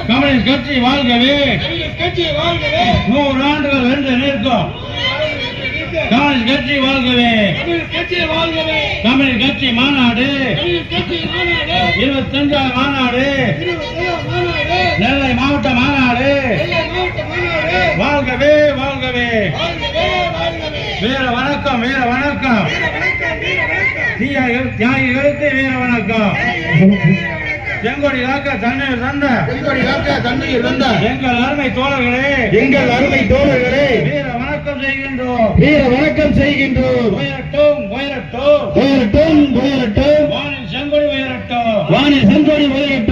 Communist கட்சி வாழ்கவே, 100 ஆண்டுகள் வென்று நிற்கும். கம்யூனிஸ்ட் கட்சி வாழ்கவே, கம்யூனிஸ்ட் கட்சி மாநாடு, 25ஆம் மாநாடு, நெல்லை மாவட்ட மாநாடு வாழ்கவே வாழ்கவே. வீர வணக்கம், வீர வணக்கம், தியாகிகளுக்கு வீர வணக்கம். செங்கொடி காக்க தண்ணீர் தந்த, எங்கள் அருமை தோழர்களே, எங்கள் அருமை தோழர்களே, வீர வணக்கம் செய்கின்றோம், வீர வணக்கம் செய்கின்றோம். உயரட்டும் உயரட்டும் உயரட்டும் உயரட்டும், வானில் செங்கொடி உயரட்டும், வானில் செங்கொடி உயரட்டும்.